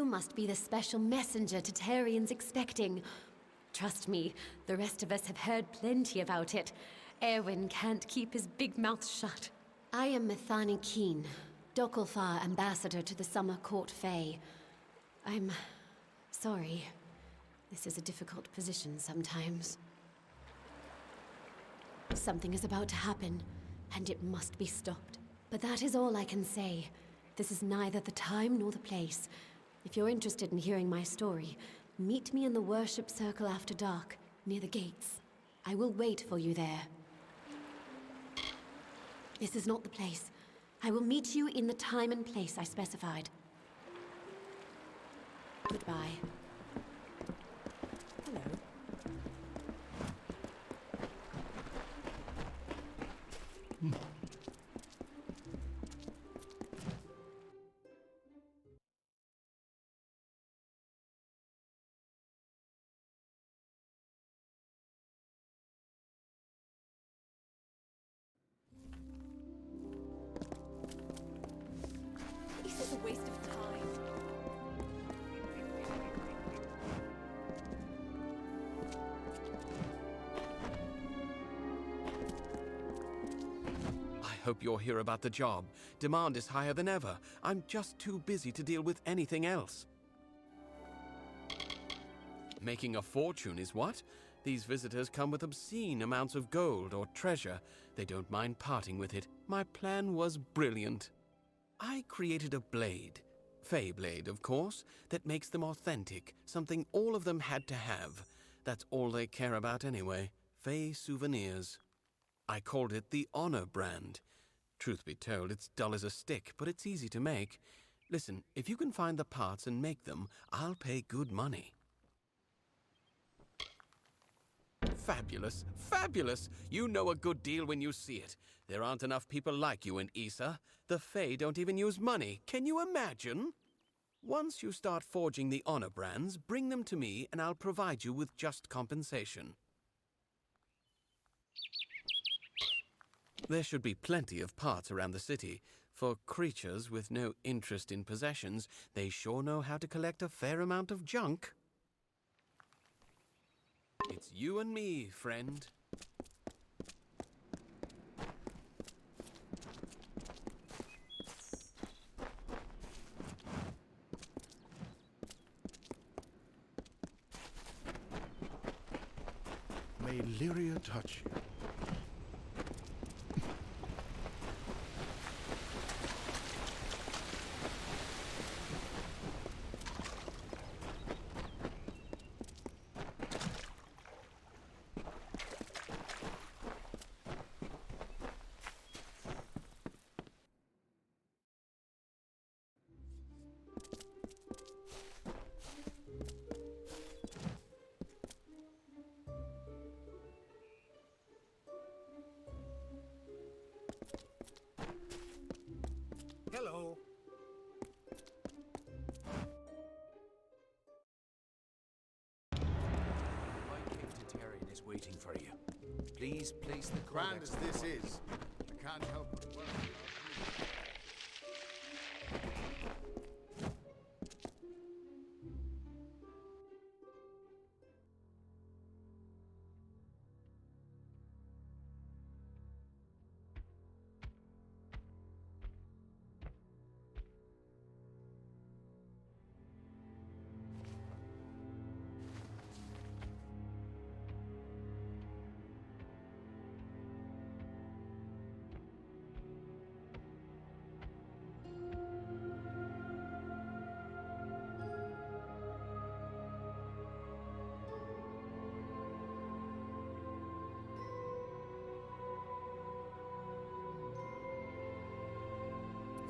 You must be the special messenger Tatarian's expecting. Trust me, the rest of us have heard plenty about it. Erwin can't keep his big mouth shut. I am Methani Keen, Dokalfar ambassador to the Summer Court Fae. I'm sorry. This is a difficult position sometimes. Something is about to happen, and it must be stopped. But that is all I can say. This is neither the time nor the place. If you're interested in hearing my story, meet me in the worship circle after dark, near the gates. I will wait for you there. This is not the place. I will meet you in the time and place I specified. Goodbye. Hello. This is a waste of time. I hope you're here about the job. Demand is higher than ever. I'm just too busy to deal with anything else. Making a fortune is what? These visitors come with obscene amounts of gold or treasure. They don't mind parting with it. My plan was brilliant. I created a blade, Fey blade, of course, that makes them authentic, something all of them had to have. That's all they care about anyway, Fey souvenirs. I called it the Honor brand. Truth be told, it's dull as a stick, but it's easy to make. Listen, if you can find the parts and make them, I'll pay good money. Fabulous, fabulous! You know a good deal when you see it. There aren't enough people like you in Issa. The Fae don't even use money. Can you imagine? Once you start forging the Honor brands, bring them to me and I'll provide you with just compensation. There should be plenty of parts around the city. For creatures with no interest in possessions, they sure know how to collect a fair amount of junk. It's you and me, friend. May Lyria touch you. Hello. My King Tatarian is waiting for you. Please place the Grand codex. as this is, I can't help but worry about you.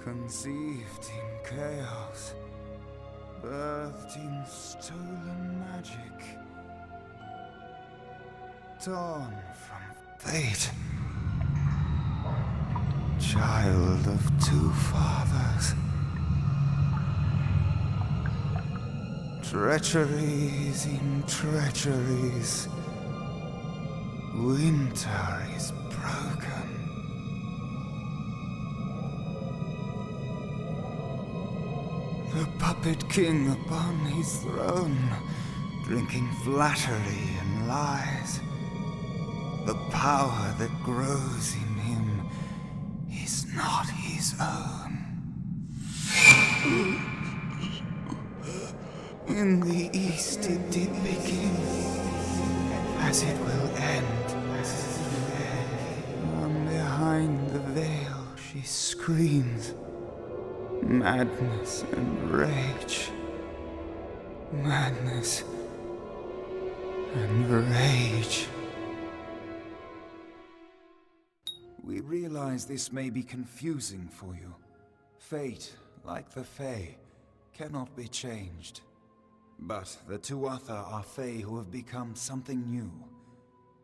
Conceived in chaos, birthed in stolen magic, torn from fate, child of two fathers, treacheries in treacheries, winter is broken. The puppet king upon his throne, drinking flattery and lies. The power that grows in him is not his own. In the east it did begin, as it will end. From behind the veil she screams, madness and rage. Madness and rage. We realize this may be confusing for you. Fate, like the Fae, cannot be changed. But the Tuatha are Fae who have become something new.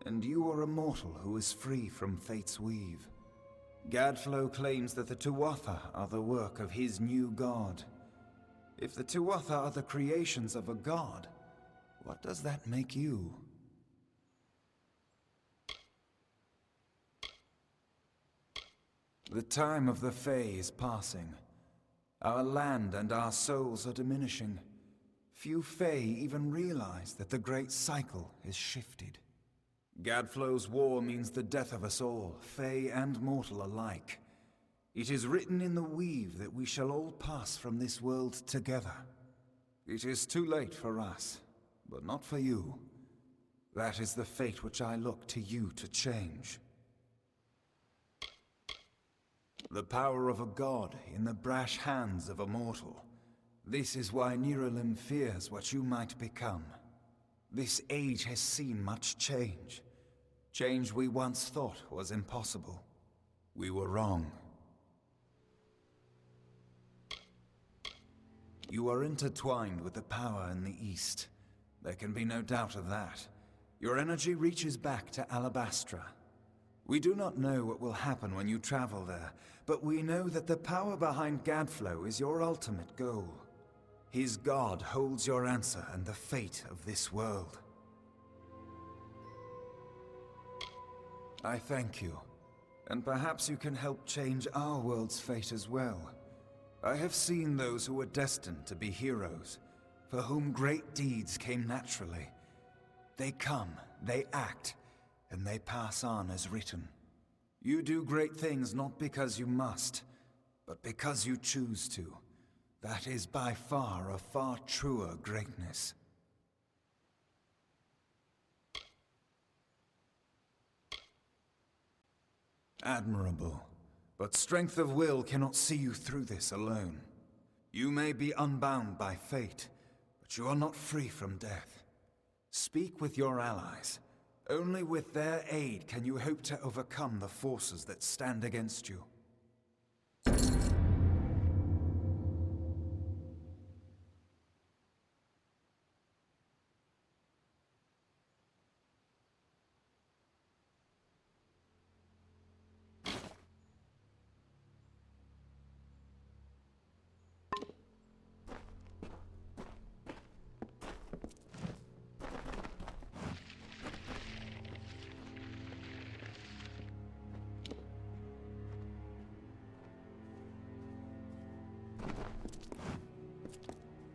And you are a mortal who is free from Fate's weave. Gadflow claims that the Tuatha are the work of his new god. If the Tuatha are the creations of a god, what does that make you? The time of the Fae is passing. Our land and our souls are diminishing. Few Fae even realize that the great cycle is shifted. Gadflow's war means the death of us all, Fae and mortal alike. It is written in the weave that we shall all pass from this world together. It is too late for us, but not for you. That is the fate which I look to you to change. The power of a god in the brash hands of a mortal. This is why Niralim fears what you might become. This age has seen much change. Change we once thought was impossible. We were wrong. You are intertwined with the power in the East. There can be no doubt of that. Your energy reaches back to Alabastra. We do not know what will happen when you travel there, but we know that the power behind Gadflow is your ultimate goal. His god holds your answer and the fate of this world. I thank you, and perhaps you can help change our world's fate as well. I have seen those who were destined to be heroes, for whom great deeds came naturally. They come, they act, and they pass on as written. You do great things not because you must, but because you choose to. That is by far a far truer greatness. Admirable, but strength of will cannot see you through this alone. You may be unbound by fate, but you are not free from death. Speak with your allies. Only with their aid can you hope to overcome the forces that stand against you.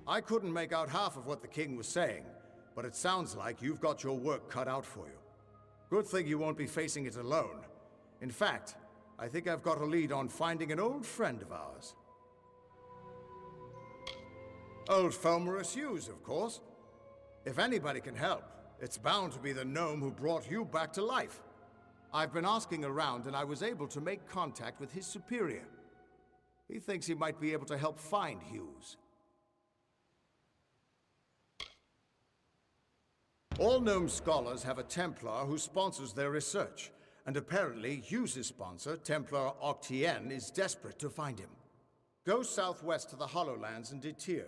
I couldn't make out half of what the king was saying, but it sounds like you've got your work cut out for you. Good thing you won't be facing it alone. In fact, I think I've got a lead on finding an old friend of ours. Old Fomorous Hughes, of course. If anybody can help, it's bound to be the gnome who brought you back to life. I've been asking around and I was able to make contact with his superior. He thinks he might be able to help find Hughes. All gnome scholars have a Templar who sponsors their research, and apparently Hughes' sponsor, Templar Octien, is desperate to find him. Go southwest to the Hollowlands and Detir.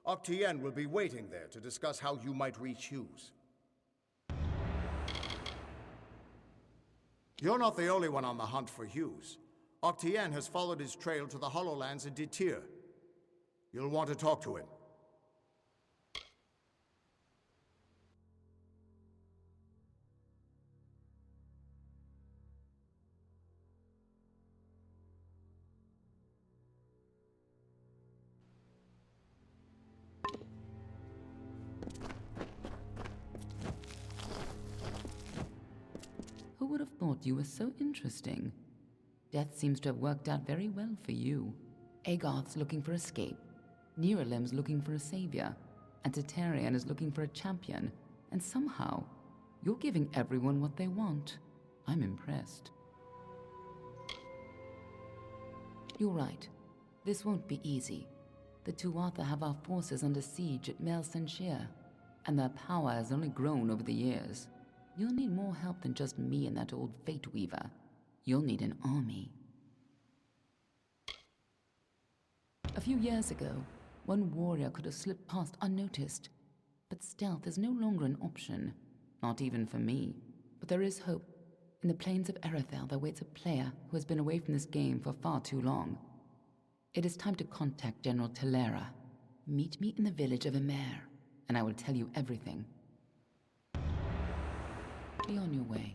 Octien will be waiting there to discuss how you might reach Hughes. You're not the only one on the hunt for Hughes. Octien has followed his trail to the Hollowlands and Detir. You'll want to talk to him. have thought you were so interesting. Death seems to have worked out very well for you. Agarth's looking for escape, Neuralim's looking for a savior, and Tatarian is looking for a champion, and somehow, you're giving everyone what they want. I'm impressed. You're right. This won't be easy. The Tuatha have our forces under siege at Mel Senshir, and their power has only grown over the years. You'll need more help than just me and that old Fate Weaver. You'll need an army. A few years ago, one warrior could have slipped past unnoticed, but stealth is no longer an option. Not even for me. But there is hope. In the plains of Erethel there waits a player who has been away from this game for far too long. It is time to contact General Telera. Meet me in the village of Emer, and I will tell you everything. Be on your way.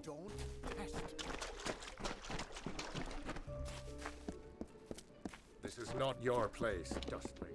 Don't pest. This is not your place, Dustling.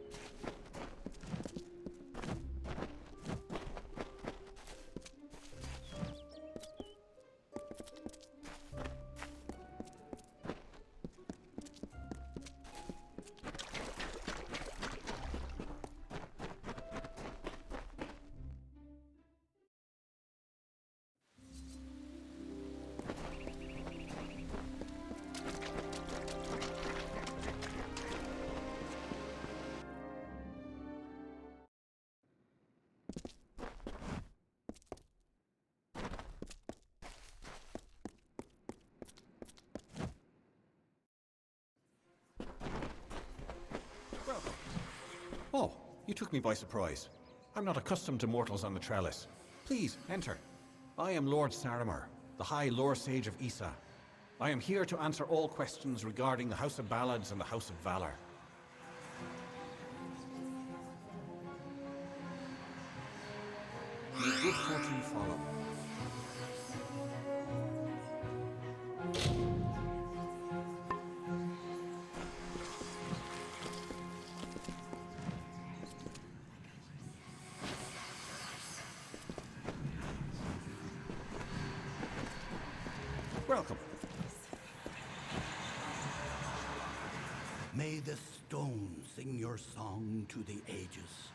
Oh, you took me by surprise. I'm not accustomed to mortals on the trellis. Please, enter. I am Lord Saramar, the High Lore Sage of Issa. I am here to answer all questions regarding the House of Ballads and the House of Valor. May good fortune follow. Welcome. May the stone sing your song to the ages.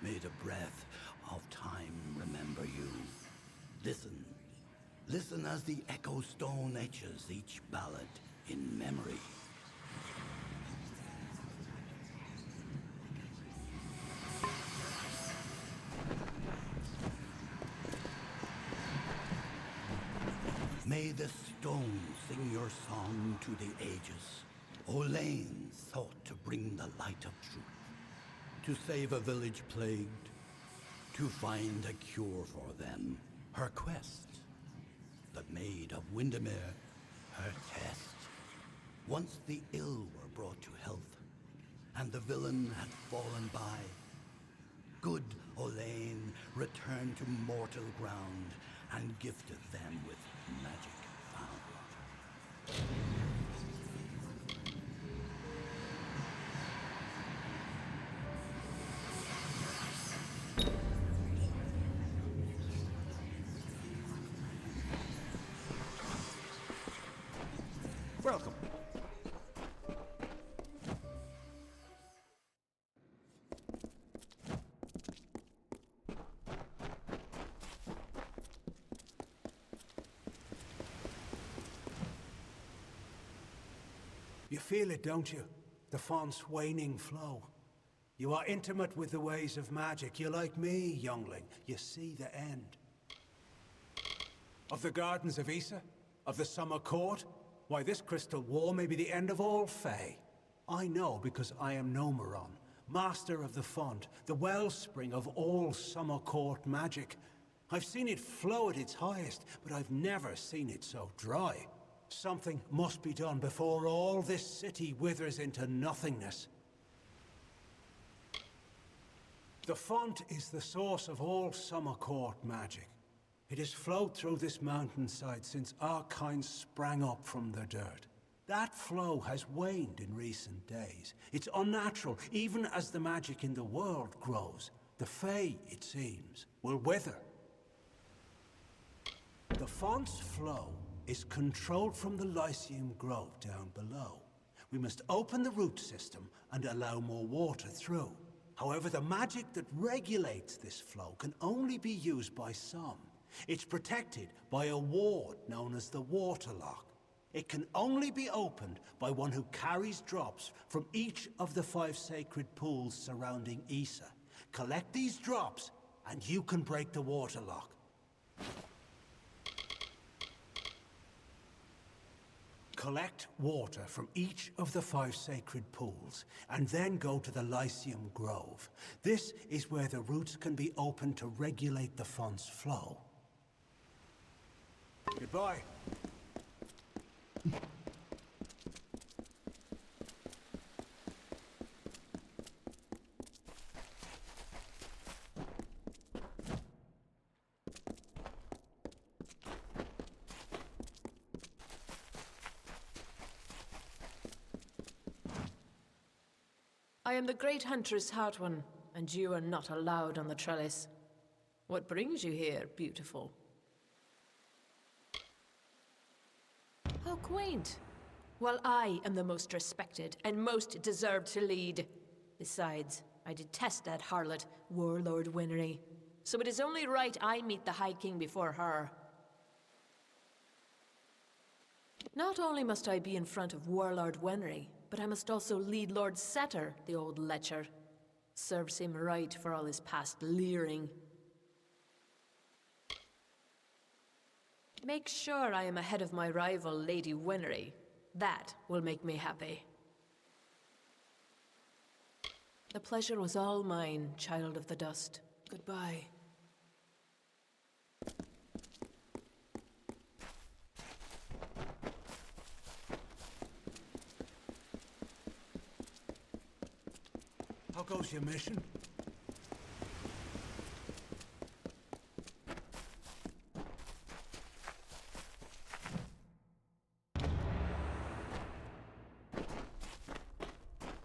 May the breath of time remember you. Listen. Listen as the echo stone etches each ballad in memory. May the stone sing your song to the ages. Olaine sought to bring the light of truth, to save a village plagued, to find a cure for them. Her quest, the Maid of Windermere, her test. Once the ill were brought to health, and the villain had fallen by, good Olaine returned to mortal ground and gifted them with magic found. Welcome. You feel it, don't you? The font's waning flow. You are intimate with the ways of magic. You're like me, youngling. You see the end. Of the gardens of Issa? Of the summer court? Why, this crystal war may be the end of all Fae. I know because I am Nomeron, master of the font, the wellspring of all summer court magic. I've seen it flow at its highest, but I've never seen it so dry. Something must be done before all this city withers into nothingness. The font is the source of all summer court magic. It has flowed through this mountainside since our kind sprang up from the dirt. That flow has waned in recent days. It's unnatural, even as the magic in the world grows. The Fae, it seems, will wither. The font's flow is controlled from the Lyceum Grove down below. We must open the root system and allow more water through. However, the magic that regulates this flow can only be used by some. It's protected by a ward known as the Waterlock. It can only be opened by one who carries drops from each of the 5 sacred pools surrounding Issa. Collect these drops, and you can break the Waterlock. Collect water from each of the 5 sacred pools, and then go to the Lyceum Grove. This is where the roots can be opened to regulate the font's flow. Goodbye. I am the great huntress Fatesworn, and you are not allowed on the trellis. What brings you here, beautiful? How quaint. Well, I am the most respected and most deserved to lead. Besides, I detest that harlot, Warlord Winry. So it is only right I meet the High King before her. Not only must I be in front of Warlord Winry, but I must also lead Lord Setter, the old lecher. Serves him right for all his past leering. Make sure I am ahead of my rival, Lady Winry. That will make me happy. The pleasure was all mine, child of the dust. Goodbye. How goes your mission?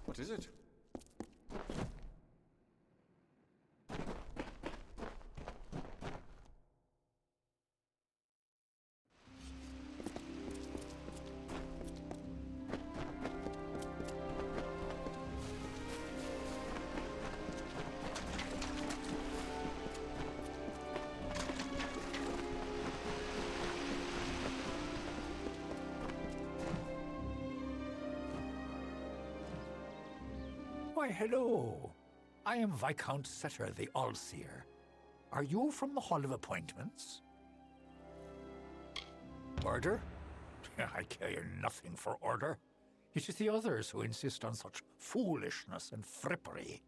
What is it? Why, hello. I am Viscount Setter the Allseer. Are you from the Hall of Appointments? Order? I care nothing for order. It is the others who insist on such foolishness and frippery.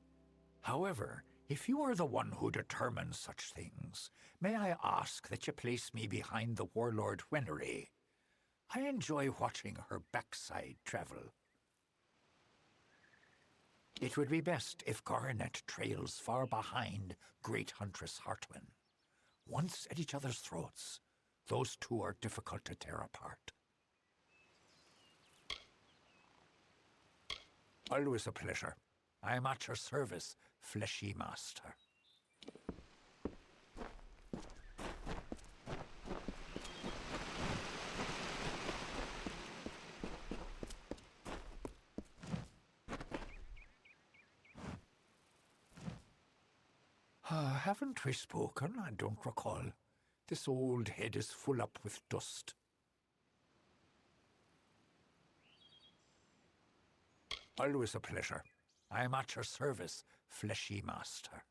However, if you are the one who determines such things, may I ask that you place me behind the Warlord Winry? I enjoy watching her backside travel. It would be best if Garnet trails far behind Great Huntress Fatesworn. Once at each other's throats, those two are difficult to tear apart. Always a pleasure. I am at your service, fleshy master. Haven't we spoken? I don't recall. This old head is full up with dust. Always a pleasure. I am at your service, fleshy master.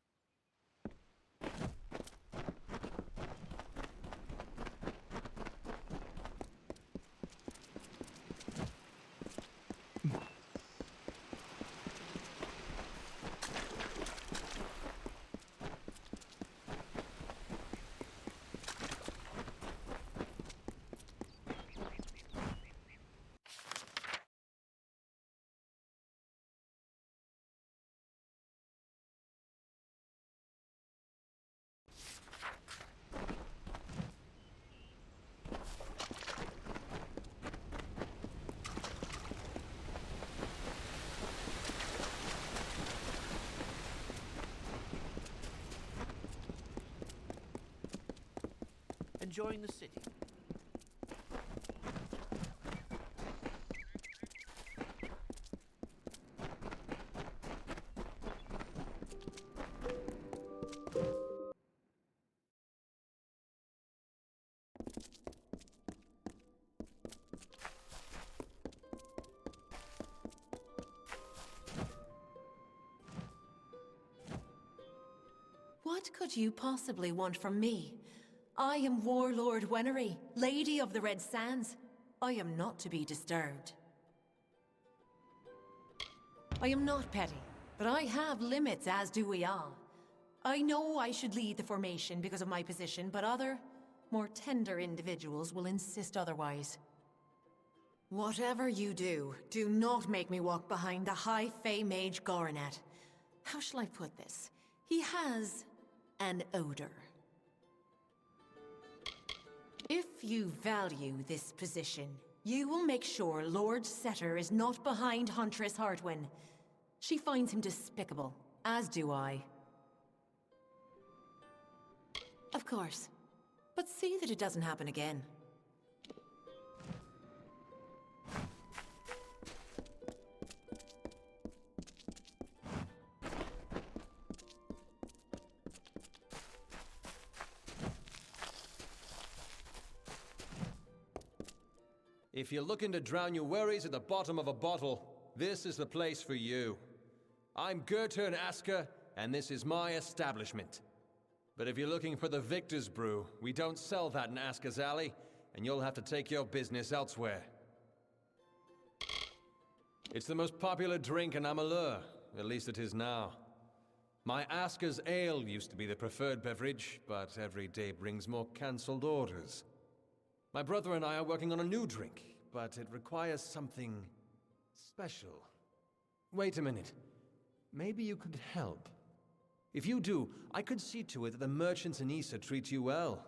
enjoying the city? What could you possibly want from me? I am Warlord Wenery, Lady of the Red Sands. I am not to be disturbed. I am not petty, but I have limits, as do we all. I know I should lead the formation because of my position, but other, more tender individuals will insist otherwise. Whatever you do, do not make me walk behind the High Fae Mage Goronet. How shall I put this? He has an odor. If you value this position, you will make sure Lord Setter is not behind Huntress Hartwin. She finds him despicable, as do I. Of course. But see that it doesn't happen again. If you're looking to drown your worries at the bottom of a bottle, this is the place for you. I'm Gertern Asker, and this is my establishment. But if you're looking for the Victor's Brew, we don't sell that in Asker's Alley, and you'll have to take your business elsewhere. It's the most popular drink in Amalur, at least it is now. My Asker's Ale used to be the preferred beverage, but every day brings more cancelled orders. My brother and I are working on a new drink, but it requires something special. Wait a minute. Maybe you could help. If you do, I could see to it that the merchants in Issa treat you well.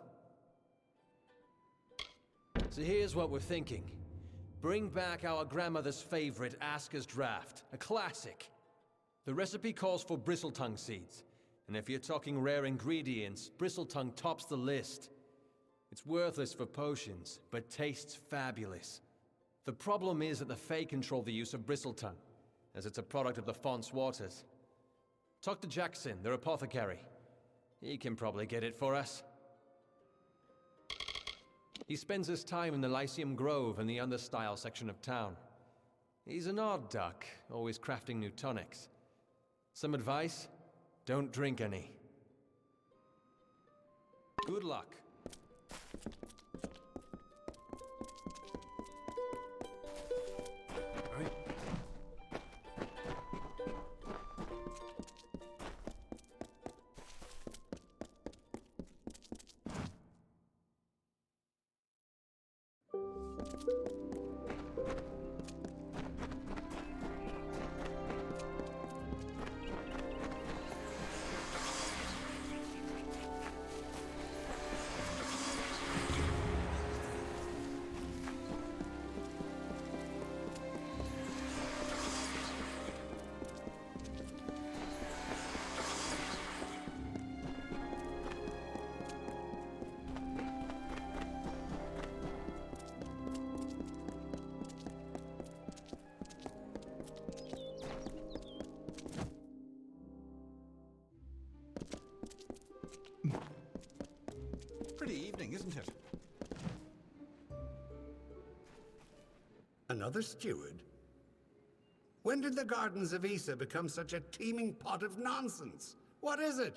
So here's what we're thinking. Bring back our grandmother's favorite Asker's Draft, a classic. The recipe calls for bristletongue seeds, and if you're talking rare ingredients, bristletongue tops the list. It's worthless for potions, but tastes fabulous. The problem is that the Fae control the use of bristletongue, as it's a product of the Font's waters. Talk to Jackson, their apothecary. He can probably get it for us. He spends his time in the Lyceum Grove and the Understyle section of town. He's an odd duck, always crafting new tonics. Some advice? Don't drink any. Good luck. Pretty evening, isn't it? Another steward? When did the gardens of Issa become such a teeming pot of nonsense? What is it?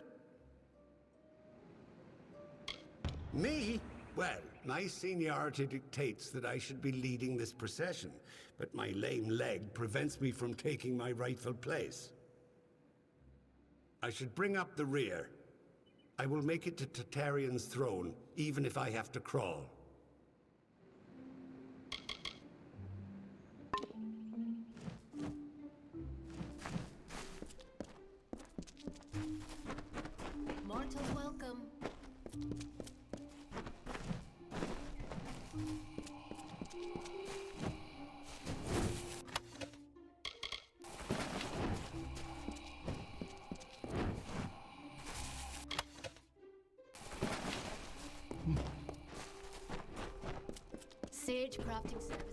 Me? Well, my seniority dictates that I should be leading this procession, but my lame leg prevents me from taking my rightful place. I should bring up the rear. I will make it to Tartarean's throne, even if I have to crawl. Mortals welcome. crafting services.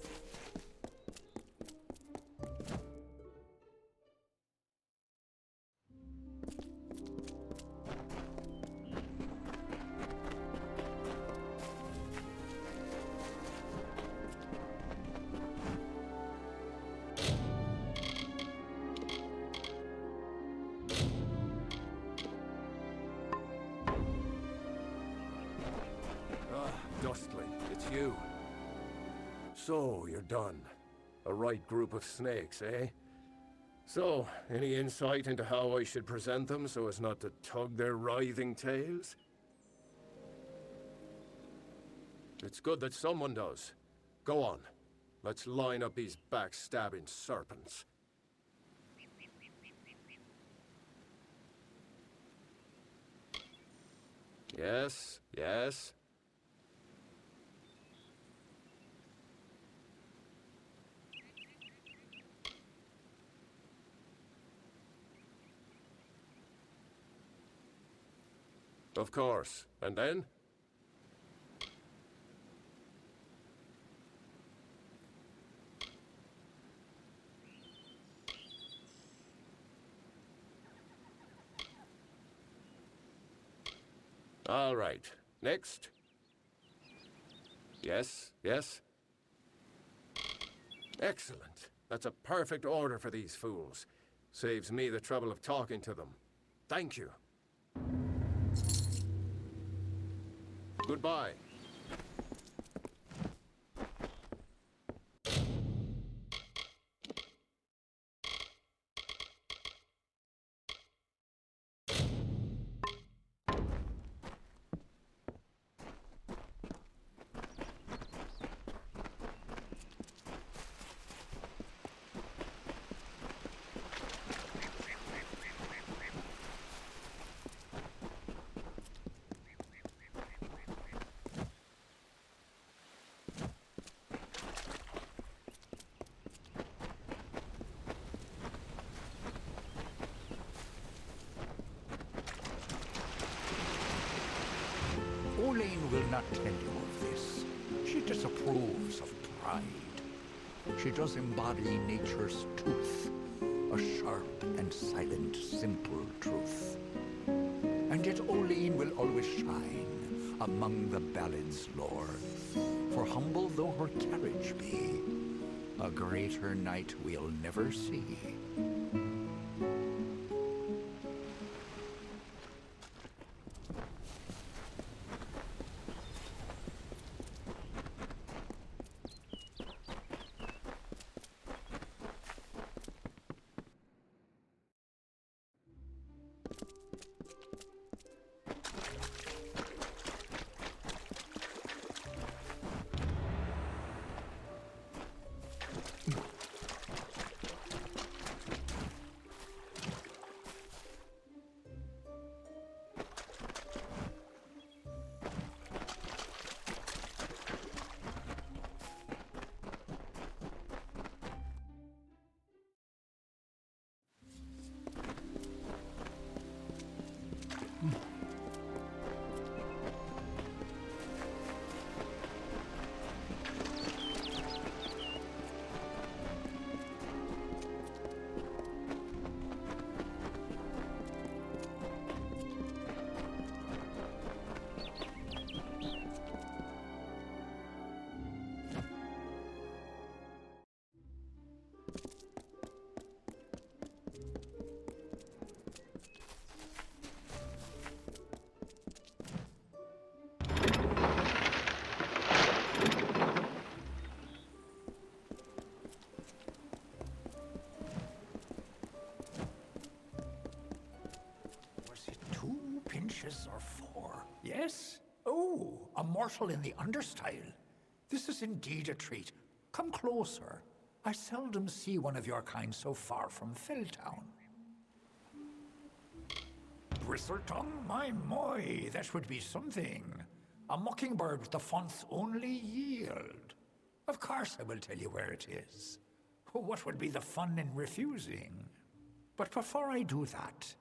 Dustly, it's you. So, you're done. A right group of snakes, eh? So, any insight into how I should present them so as not to tug their writhing tails? It's good that someone does. Go on. Let's line up these backstabbing serpents. Yes, yes. Of course. And then? All right. Next. Yes, yes. Excellent. That's a perfect order for these fools. Saves me the trouble of talking to them. Thank you. Goodbye. Elaine will not tell you of this. She disapproves of pride. She does embody nature's tooth, a sharp and silent, simple truth. And yet Elaine will always shine among the ballad's lore. For humble though her carriage be, a greater knight we'll never see. Or four. Yes? Oh, a mortal in the understyle. This is indeed a treat. Come closer. I seldom see one of your kind so far from Felltown. Bristletongue? My, that would be something. A mockingbird with the font's only yield. Of course I will tell you where it is. What would be the fun in refusing? But before I do that,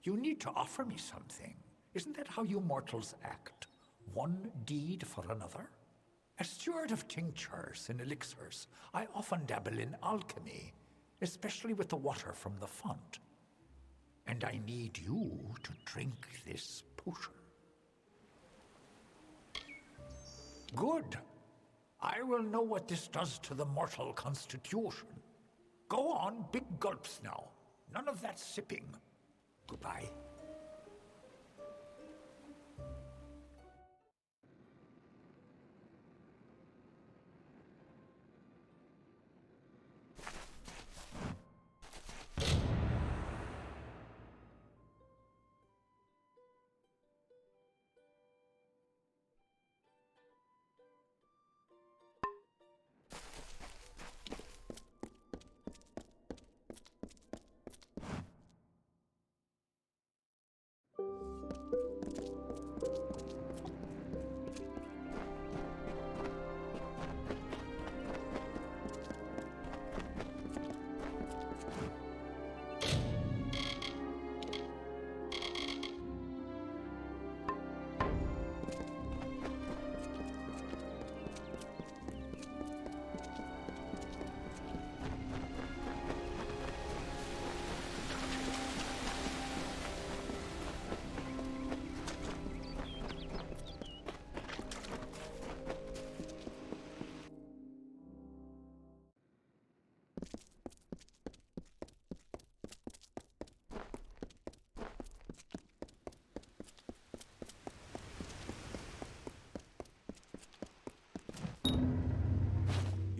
you need to offer me something. Isn't that how you mortals act? One deed for another? As steward of tinctures and elixirs, I often dabble in alchemy, especially with the water from the font. And I need you to drink this potion. Good. I will know what this does to the mortal constitution. Go on, big gulps now. None of that sipping. Goodbye.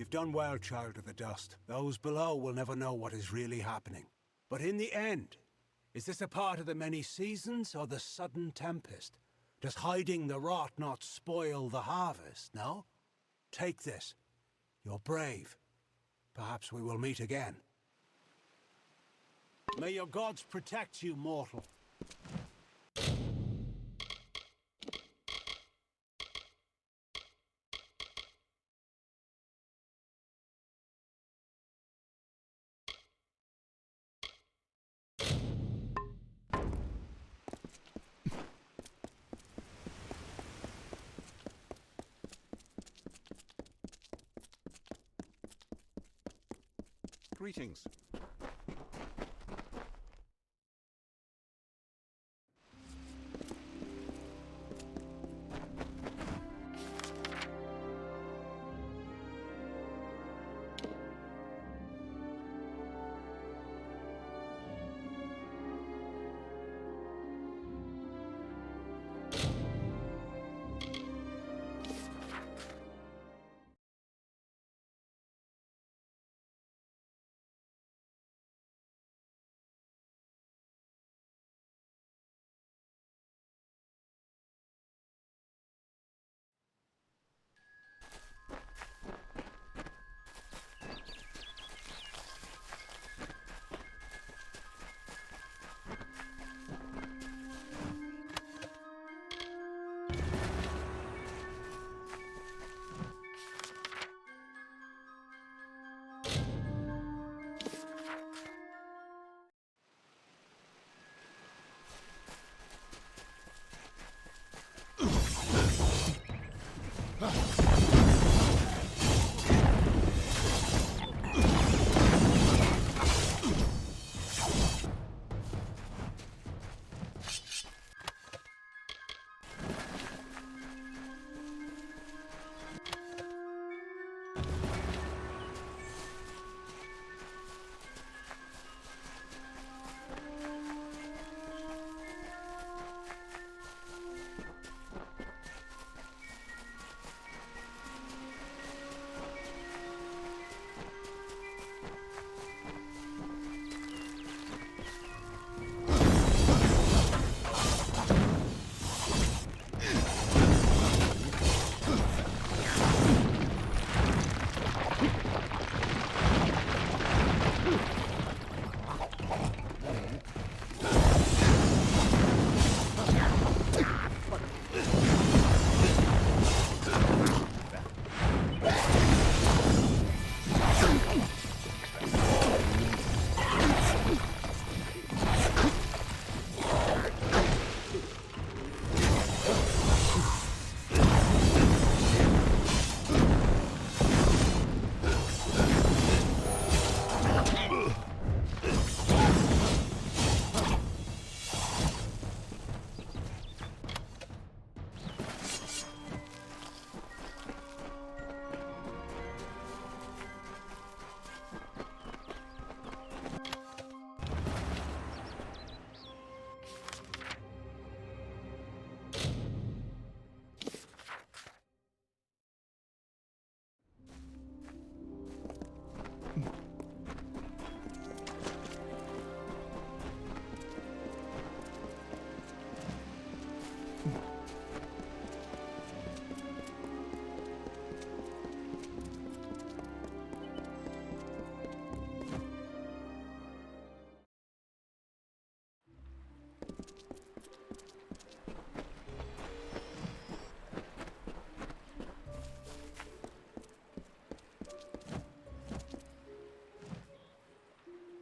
You've done well, Child of the Dust. Those below will never know what is really happening. But in the end, is this a part of the many seasons or the sudden tempest? Does hiding the rot not spoil the harvest, no? Take this. You're brave. Perhaps we will meet again. May your gods protect you, mortal. Greetings.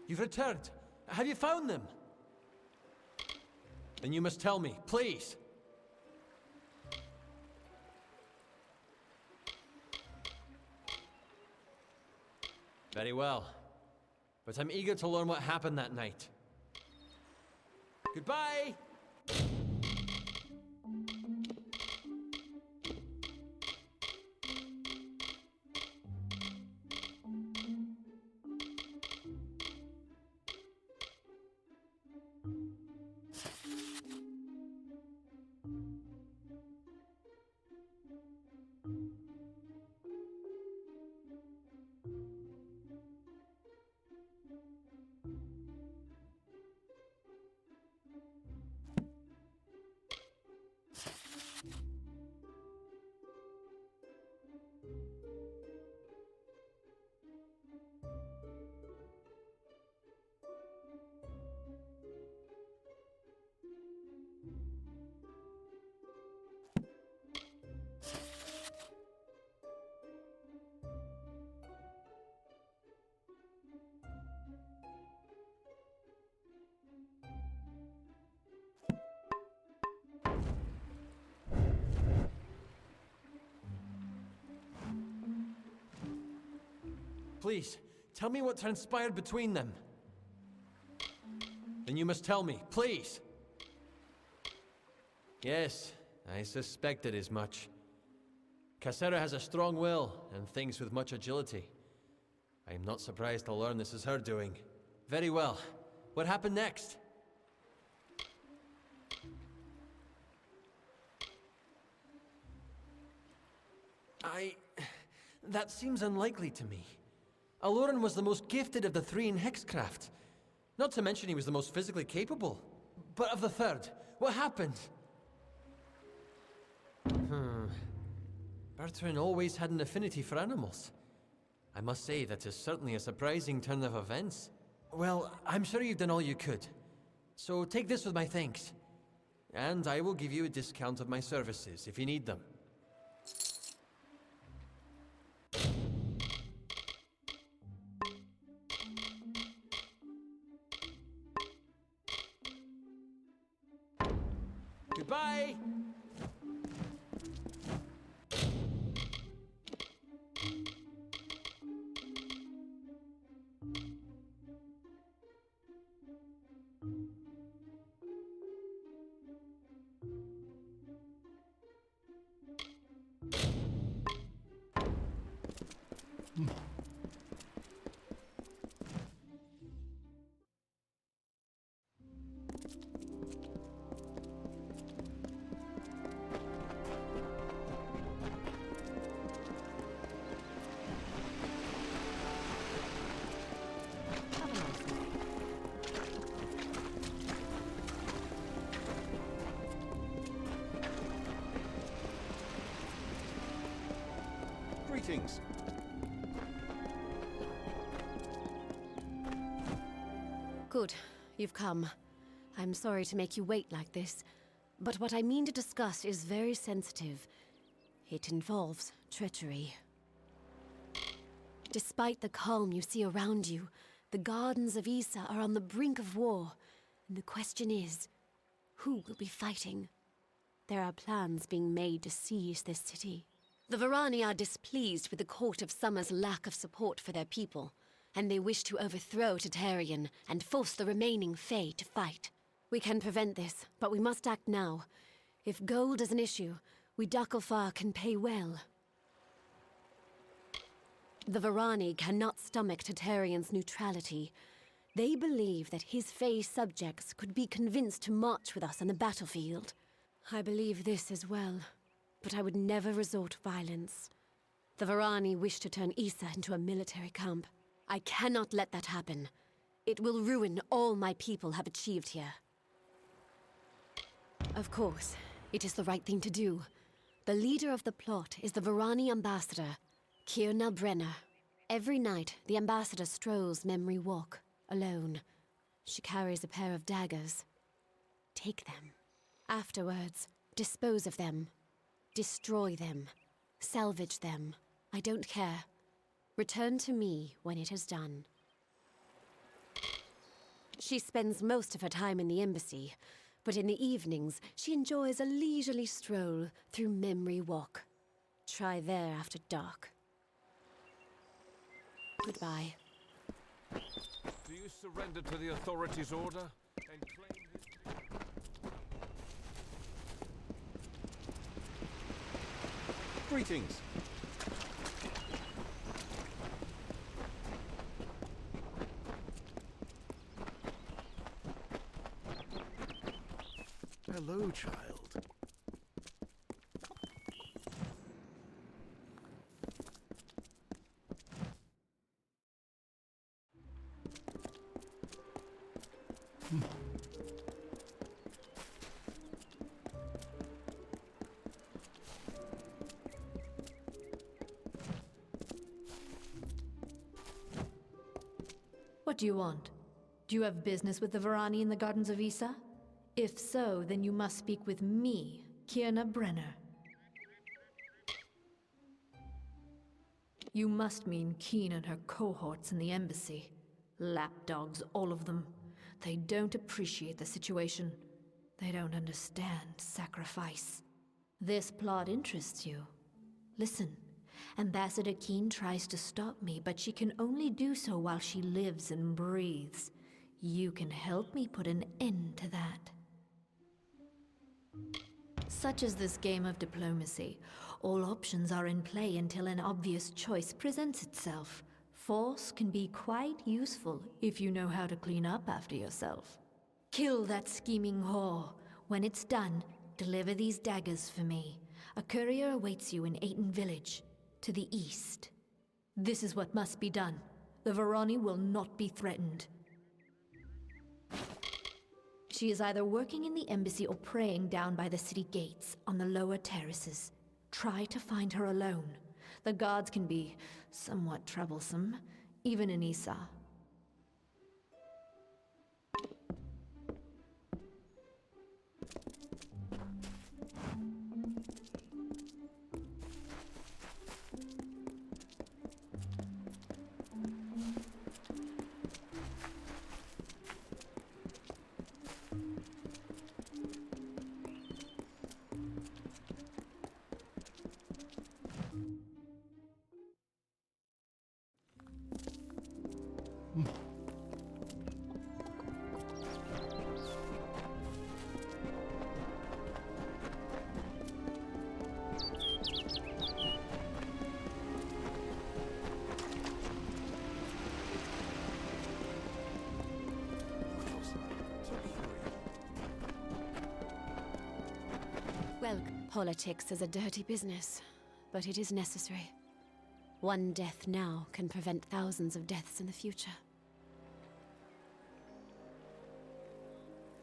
You've returned. Have you found them? Then you must tell me, please. Very well. But I'm eager to learn what happened that night. Goodbye! Please, tell me what transpired between them. Then you must tell me, please. Yes, I suspected as much. Cassera has a strong will and thinks with much agility. I am not surprised to learn this is her doing. Very well. What happened next? That seems unlikely to me. Alurin was the most gifted of the three in hexcraft. Not to mention he was the most physically capable. But of the third, what happened? Bertrand always had an affinity for animals. I must say that is certainly a surprising turn of events. Well, I'm sure you've done all you could. So take this with my thanks. And I will give you a discount of my services if you need them. Goodbye! Greetings. Good. You've come. I'm sorry to make you wait like this, but what I mean to discuss is very sensitive. It involves treachery. Despite the calm you see around you, the gardens of Issa are on the brink of war, and the question is, who will be fighting? There are plans being made to seize this city. The Varani are displeased with the Court of Summer's lack of support for their people, and they wish to overthrow Tatarian and force the remaining Fae to fight. We can prevent this, but we must act now. If gold is an issue, we Dakelfar can pay well. The Varani cannot stomach Tatarian's neutrality. They believe that his Fae subjects could be convinced to march with us on the battlefield. I believe this as well, but I would never resort to violence. The Varani wish to turn Issa into a military camp. I cannot let that happen. It will ruin all my people have achieved here. Of course, it is the right thing to do. The leader of the plot is the Varani ambassador, Kirna Brenner. Every night, the ambassador strolls Memory Walk, alone. She carries a pair of daggers. Take them. Afterwards, dispose of them. Destroy them. Salvage them. I don't care. Return to me when it is done. She spends most of her time in the embassy, but in the evenings, she enjoys a leisurely stroll through Memory Walk. Try there after dark. Goodbye. Do you surrender to the authorities' order and claim his... Greetings. Hello, child. What do you want? Do you have business with the Varani in the Gardens of Issa? If so, then you must speak with me, Kierna Brenner. You must mean Keen and her cohorts in the embassy. Lapdogs, all of them. They don't appreciate the situation. They don't understand sacrifice. This plot interests you. Listen, Ambassador Keen tries to stop me, but she can only do so while she lives and breathes. You can help me put an end to that. Such is this game of diplomacy. All options are in play until an obvious choice presents itself. Force can be quite useful if you know how to clean up after yourself. Kill that scheming whore. When it's done, deliver these daggers for me. A courier awaits you in Aten Village, to the east. This is what must be done. The Varani will not be threatened. She is either working in the embassy or praying down by the city gates on the lower terraces. Try to find her alone. The guards can be somewhat troublesome, even in Issa. Well, politics is a dirty business, but it is necessary. One death now can prevent thousands of deaths in the future.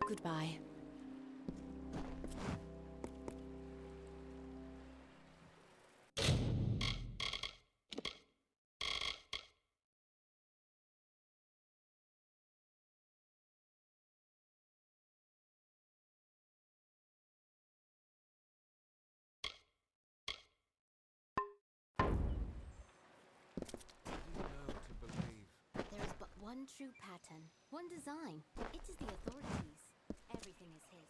Goodbye. There is but one true pattern, one design. It is the authorities. Everything is his.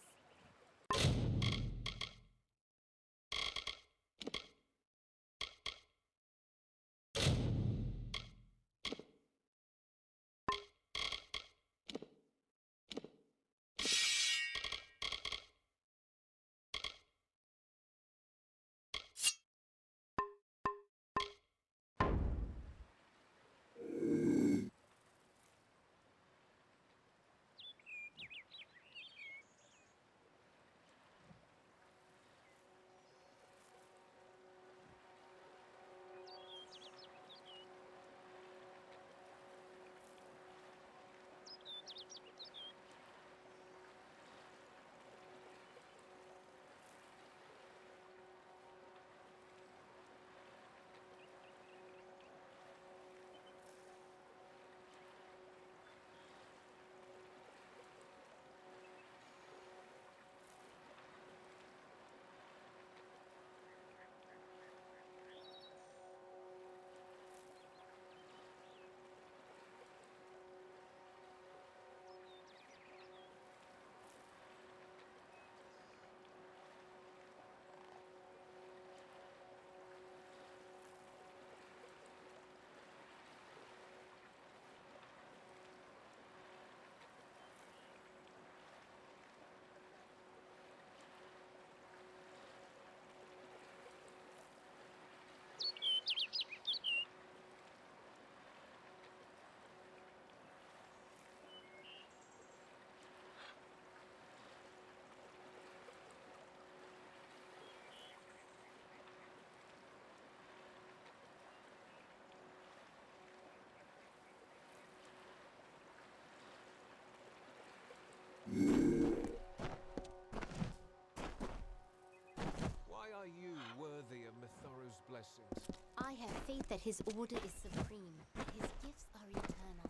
blessings. I have faith that his order is supreme, that his gifts are eternal.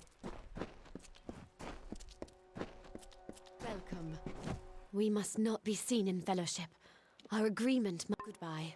Welcome. We must not be seen in fellowship. Our agreement Goodbye.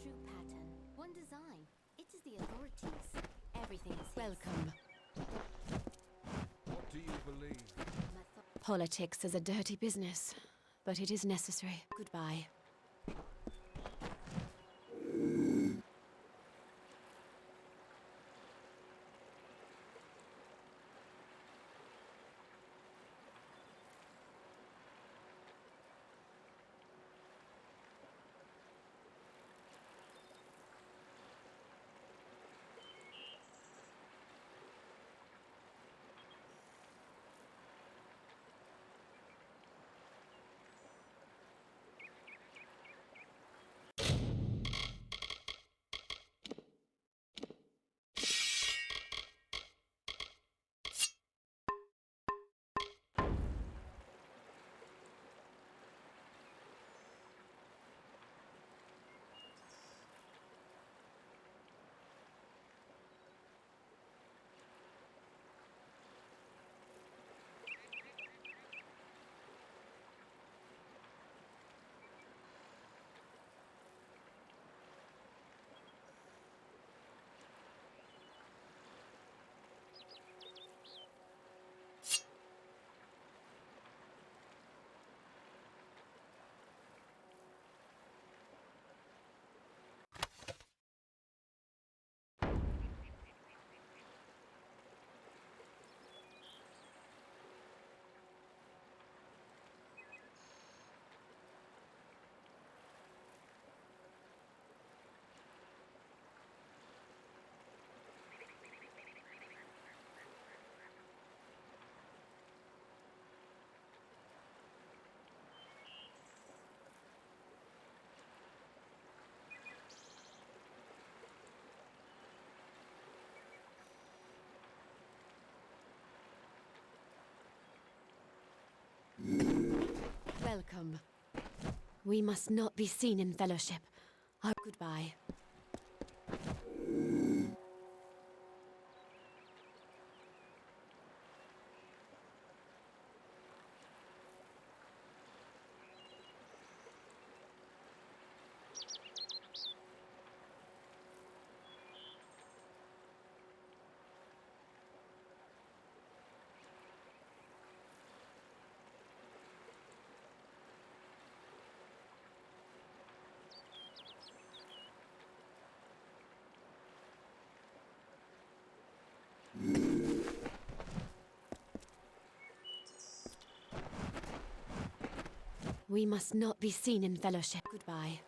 True pattern, one design. It is the authorities. Everything is his. Welcome. What do you believe? Politics is a dirty business, but it is necessary. Goodbye. Welcome. We must not be seen in fellowship. Goodbye. We must not be seen in fellowship. Goodbye.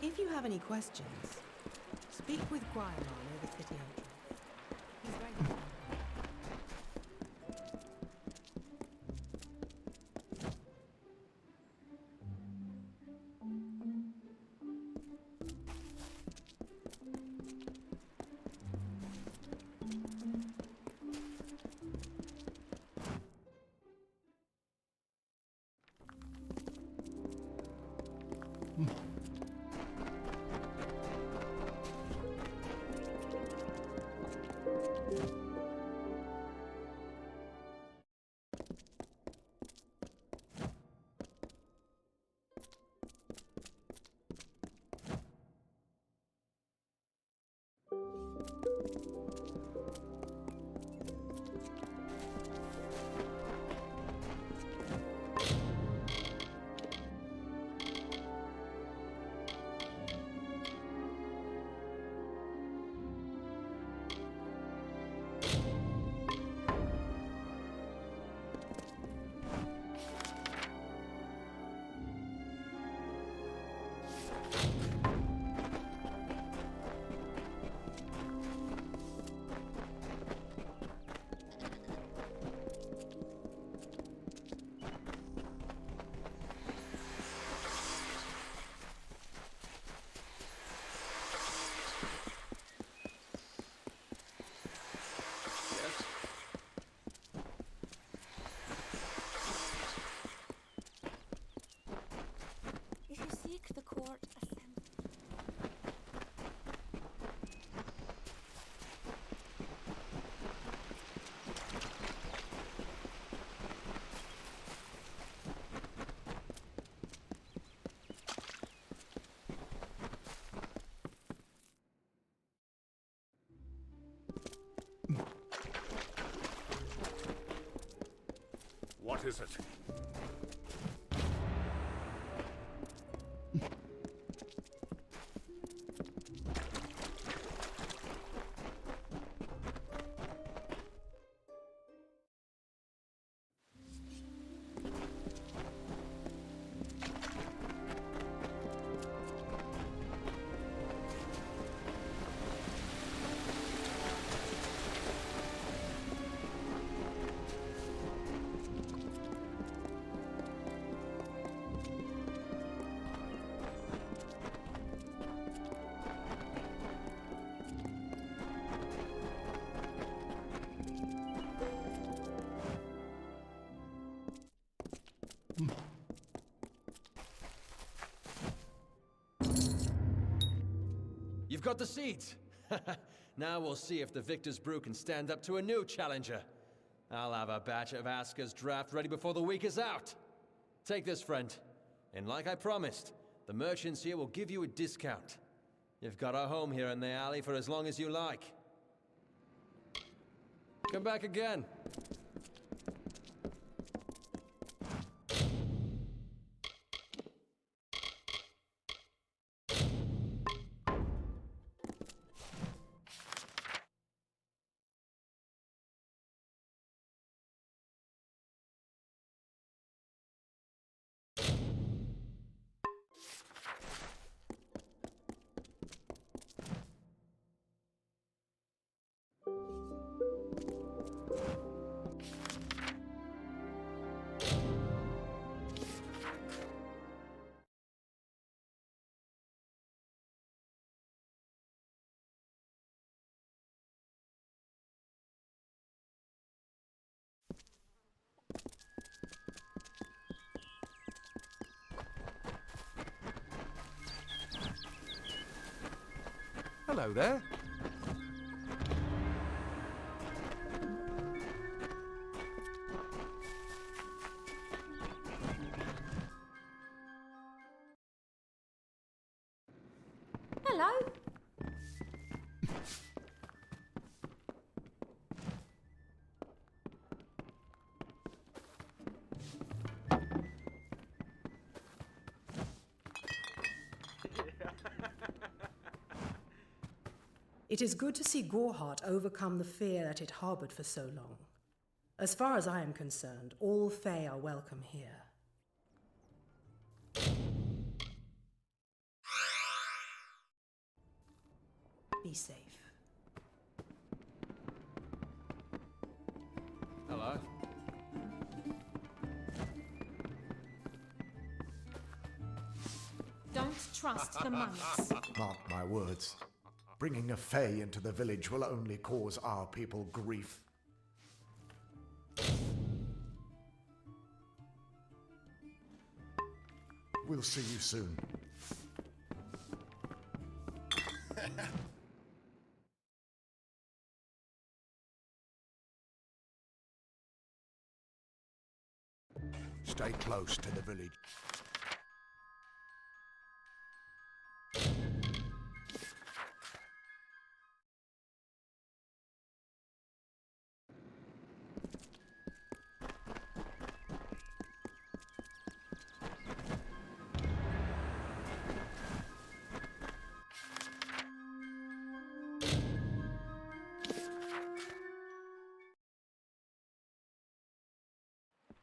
If you have any questions, speak with Guymar near the city entrance. He's very good. If you seek the court, assemble. What is it? You've got the seeds! Now we'll see if the Victor's Brew can stand up to a new challenger. I'll have a batch of Asker's draft ready before the week is out. Take this, friend. And like I promised, the merchants here will give you a discount. You've got a home here in the alley for as long as you like. Come back again. Hello there. Hello. It is good to see Gorhart overcome the fear that it harbored for so long. As far as I am concerned, all Fae are welcome here. Be safe. Hello. Don't trust the monks. Mark my words. Bringing a Fae into the village will only cause our people grief. We'll see you soon. Stay close to the village.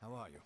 How are you?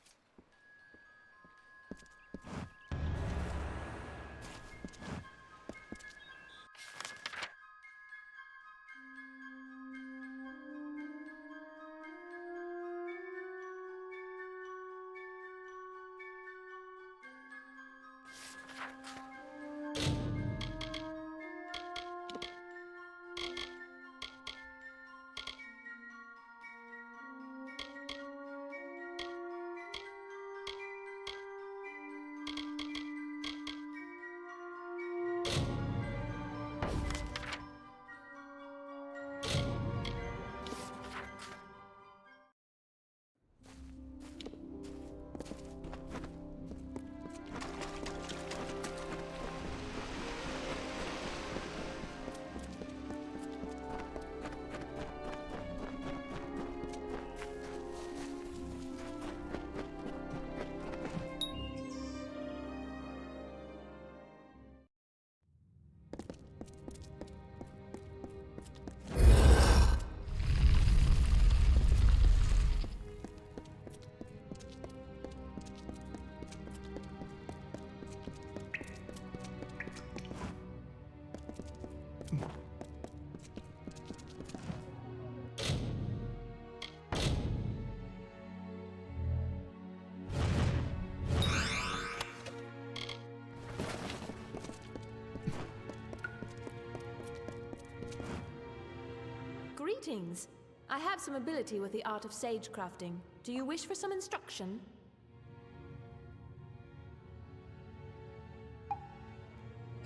Greetings. I have some ability with the art of sage crafting. Do you wish for some instruction?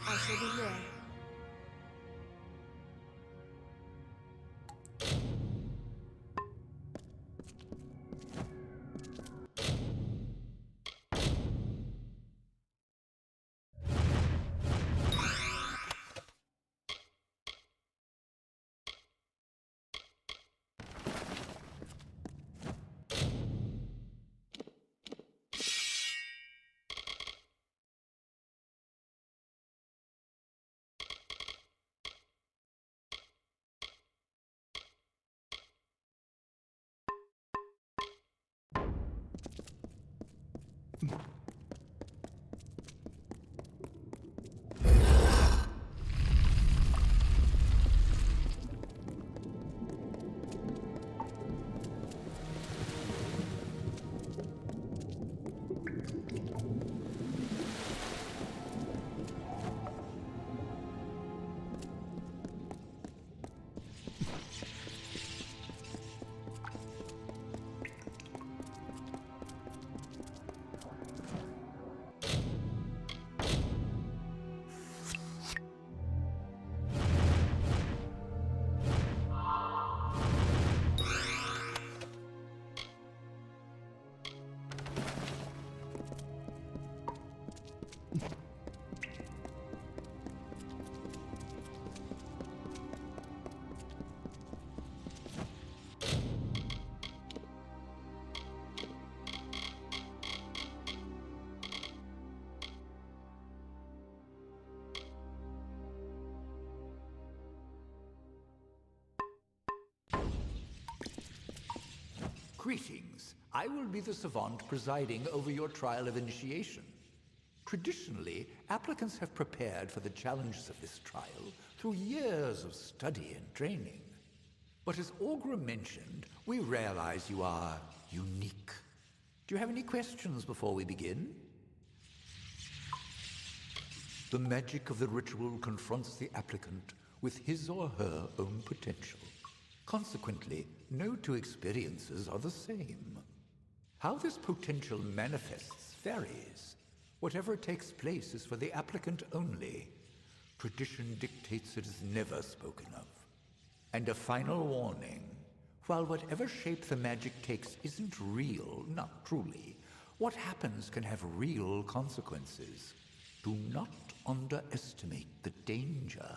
I shall be here. Greetings. I will be the savant presiding over your trial of initiation. Traditionally, applicants have prepared for the challenges of this trial through years of study and training. But as Augur mentioned, we realize you are unique. Do you have any questions before we begin? The magic of the ritual confronts the applicant with his or her own potential. Consequently, no two experiences are the same. How this potential manifests varies. Whatever takes place is for the applicant only. Tradition dictates it is never spoken of. And a final warning. While whatever shape the magic takes isn't real, not truly, what happens can have real consequences. Do not underestimate the danger.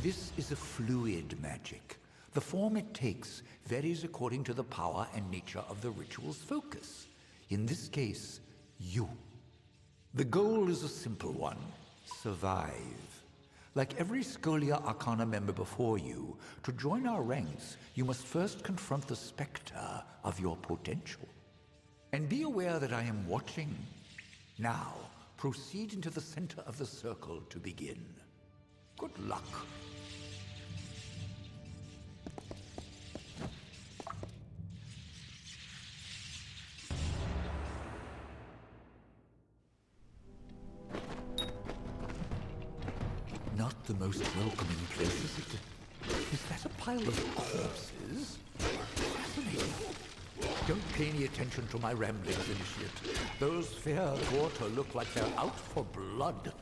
This is a fluid magic. The form it takes varies according to the power and nature of the ritual's focus. In this case, you. The goal is a simple one: survive. Like every Scholia Arcana member before you, to join our ranks, you must first confront the specter of your potential. And be aware that I am watching. Now, proceed into the center of the circle to begin. Good luck. Not the most welcoming place, is it? Is that a pile of corpses? Fascinating. Don't pay any attention to my ramblings, Initiate. Those fair water look like they're out for blood.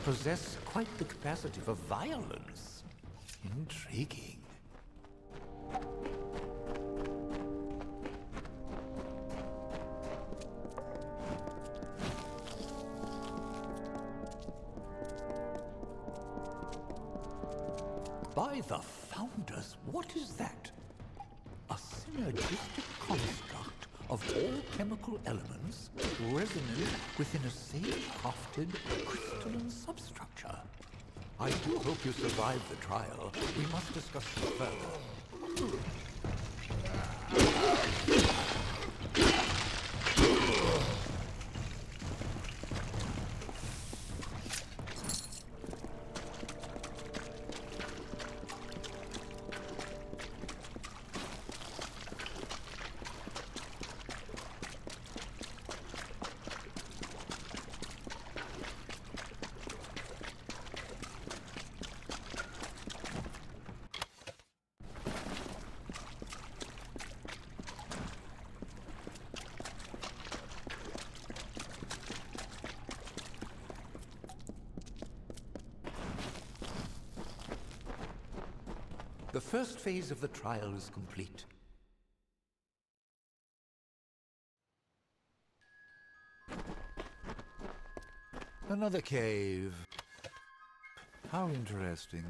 Possess quite the capacity for violence. Intriguing. By the Founders, what is that? A synergistic construct of all chemical elements resonant within a safe-crafted crystalline substructure. I do hope you survive the trial. We must discuss this further. The first phase of the trial is complete. Another cave. How interesting.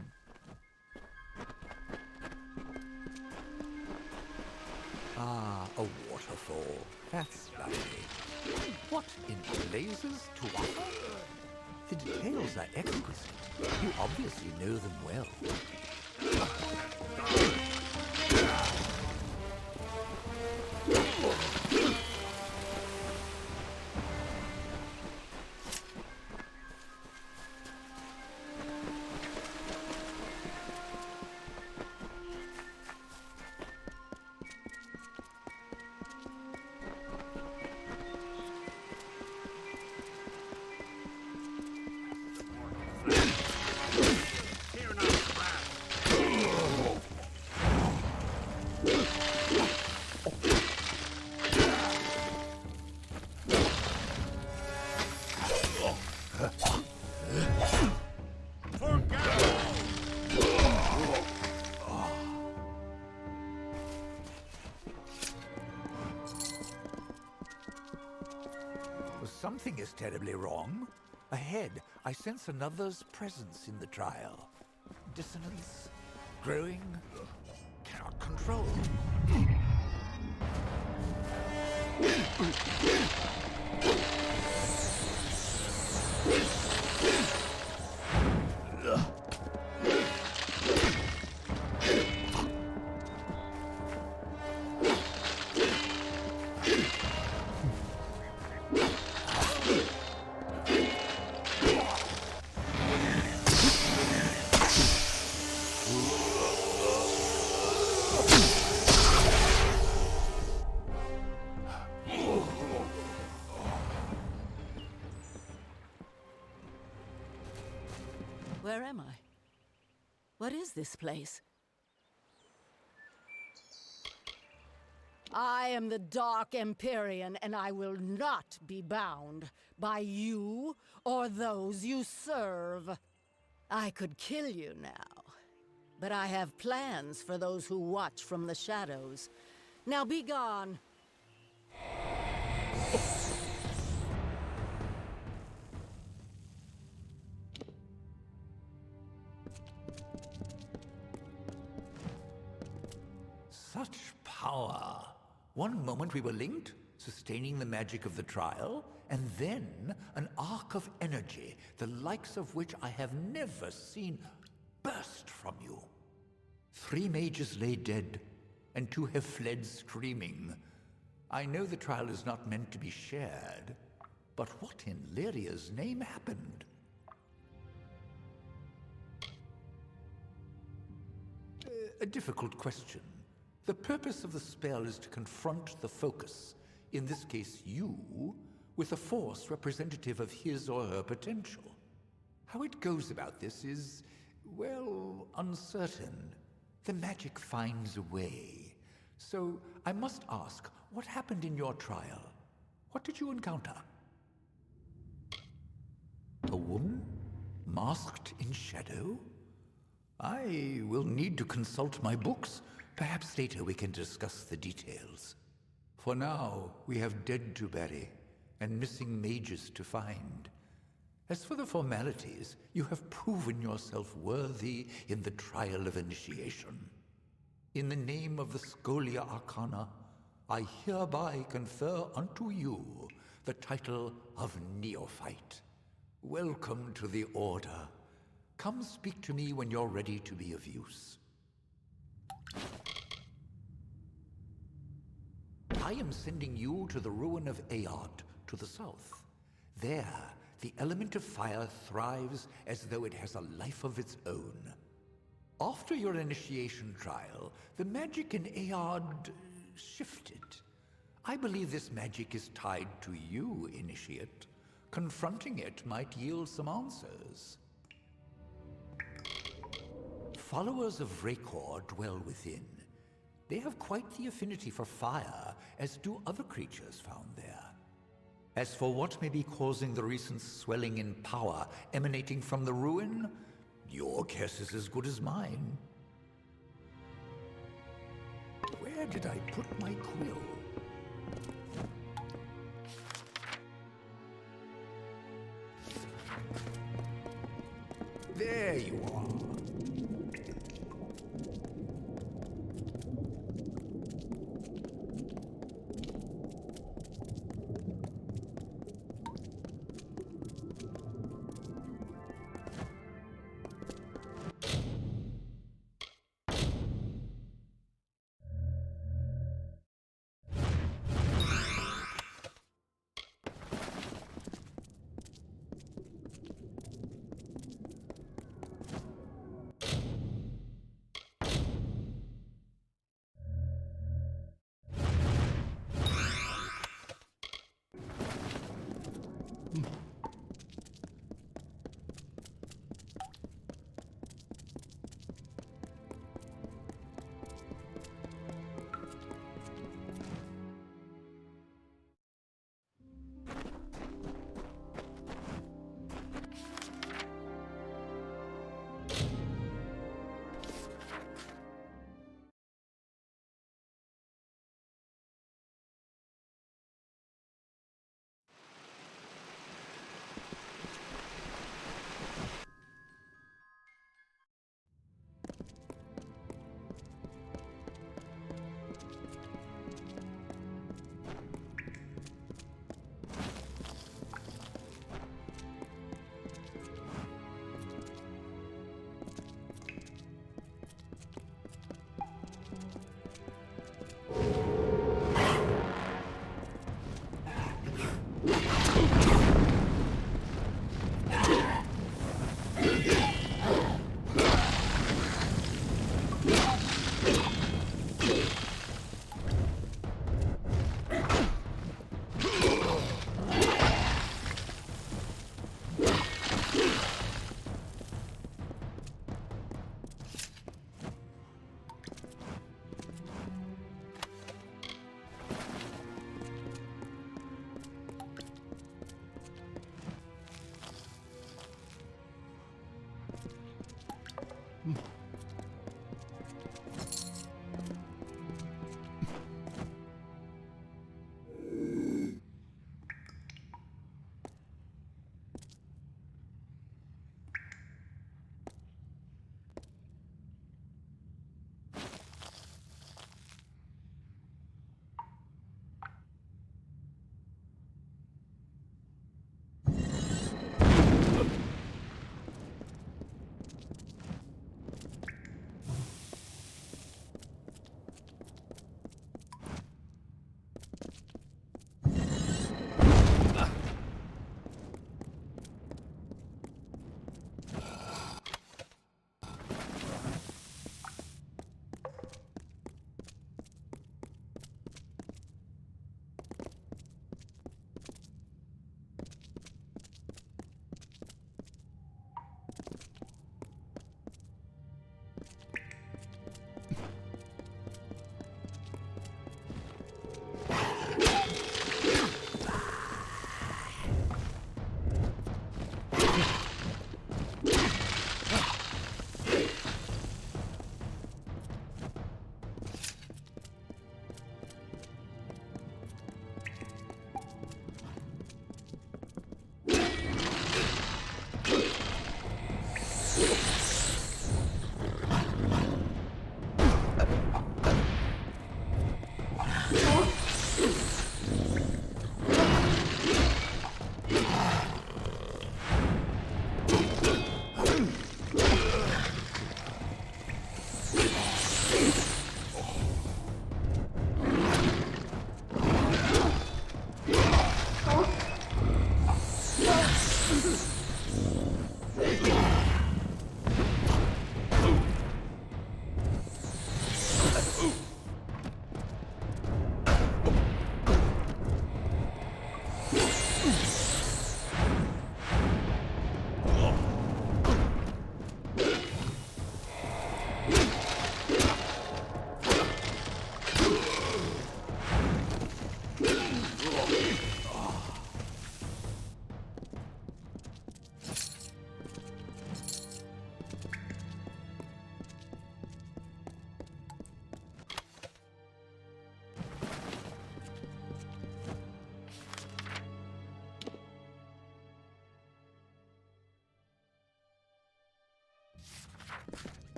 Ah, a waterfall. That's lovely. What in blazes to offer? The details are exquisite. You obviously know them well. Something is terribly wrong. Ahead, I sense another's presence in the trial. Dissonance, growing, cannot control. Where am I? What is this place? I am the Dark Empyrean, and I will not be bound by you or those you serve. I could kill you now, but I have plans for those who watch from the shadows. Now be gone. Such power. One moment we were linked, sustaining the magic of the trial, and then an arc of energy, the likes of which I have never seen, burst from you. 3 mages lay dead, and 2 have fled screaming. I know the trial is not meant to be shared, but what in Lyria's name happened? A difficult question. The purpose of the spell is to confront the focus, in this case you, with a force representative of his or her potential. How it goes about this is, well, uncertain. The magic finds a way. So I must ask, what happened in your trial? What did you encounter? A woman? Masked in shadow? I will need to consult my books. Perhaps later we can discuss the details. For now, we have dead to bury and missing mages to find. As for the formalities, you have proven yourself worthy in the trial of initiation. In the name of the Scholia Arcana, I hereby confer unto you the title of Neophyte. Welcome to the Order. Come speak to me when you're ready to be of use. I am sending you to the ruin of Aod, to the south. There, the element of fire thrives as though it has a life of its own. After your initiation trial, the magic in Aod shifted. I believe this magic is tied to you, Initiate. Confronting it might yield some answers. Followers of Rakor dwell within. They have quite the affinity for fire, as do other creatures found there. As for what may be causing the recent swelling in power emanating from the ruin, your guess is as good as mine. Where did I put my quill? There you are.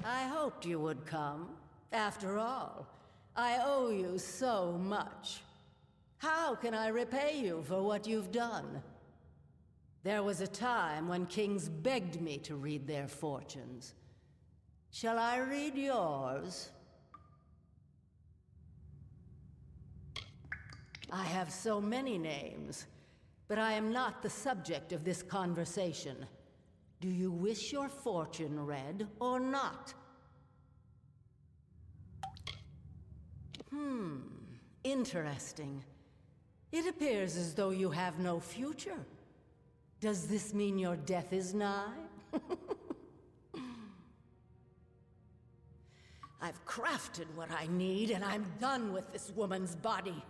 I hoped you would come. After all, I owe you so much. How can I repay you for what you've done? There was a time when kings begged me to read their fortunes. Shall I read yours? I have so many names, but I am not the subject of this conversation. Do you wish your fortune read or not? Interesting. It appears as though you have no future. Does this mean your death is nigh? I've crafted what I need, and I'm done with this woman's body.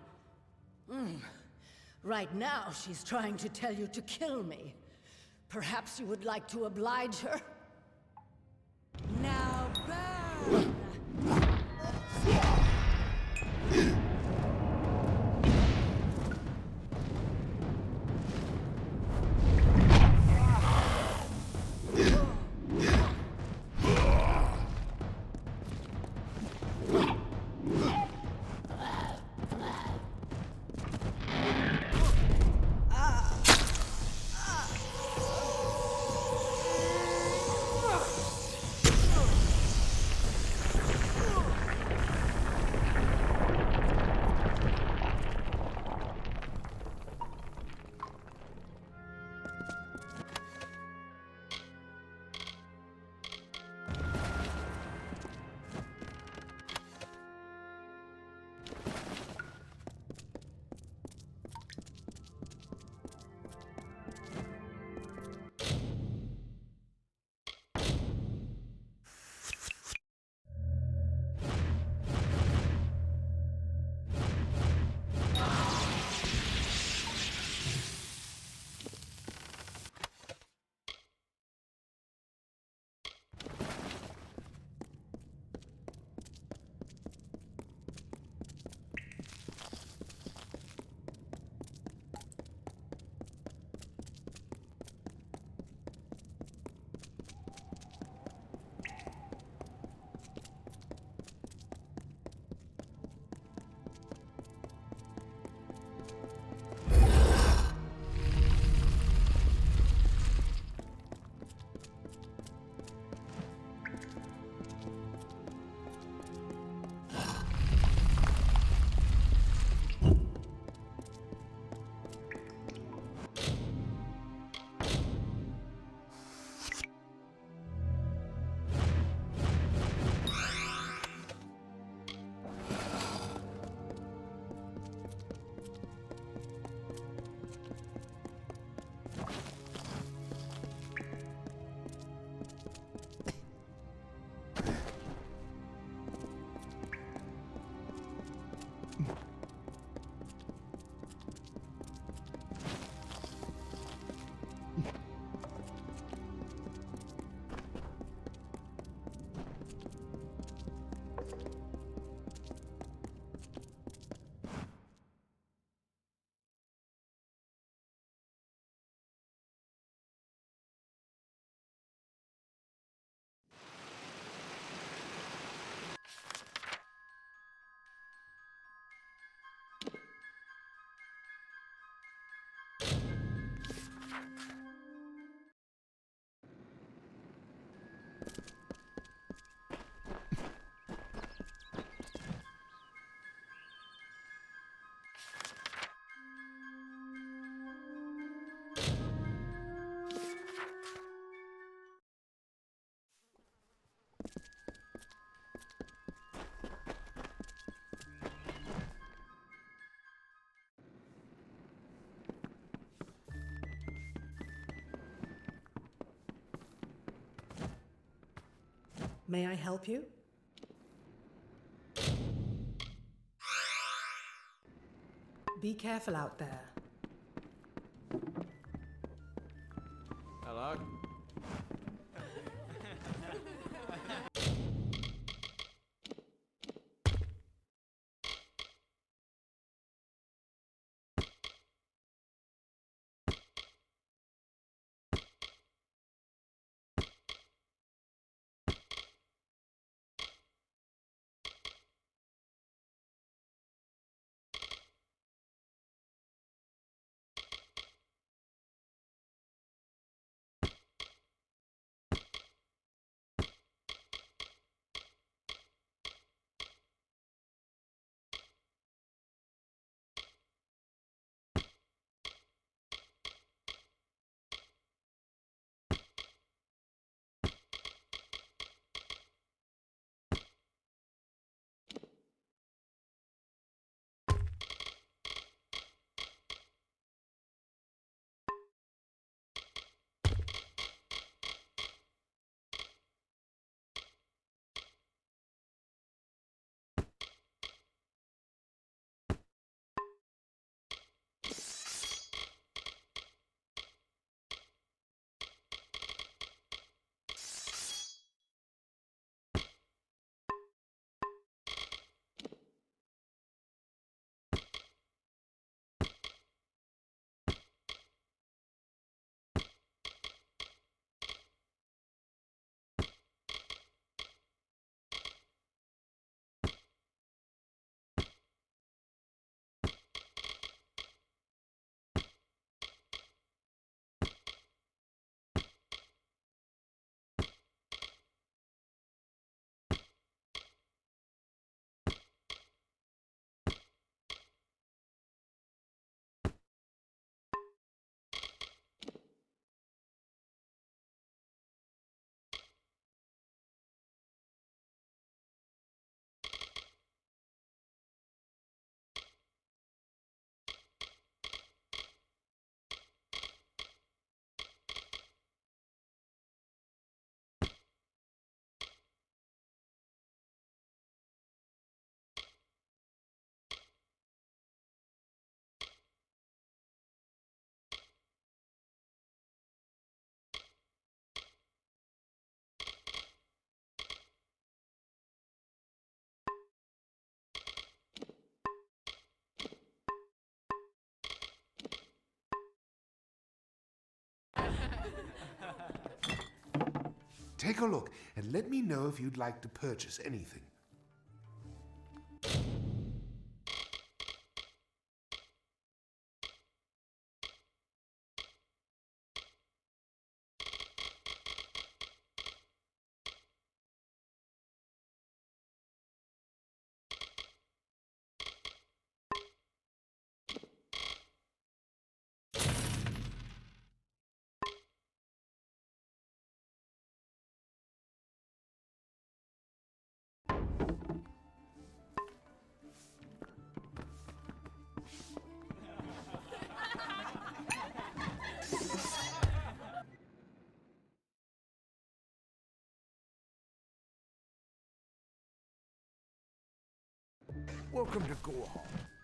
Right now, she's trying to tell you to kill me. Perhaps you would like to oblige her? Now burn! May I help you? Be careful out there. Hello? Take a look and let me know if you'd like to purchase anything. Welcome to Goreheart.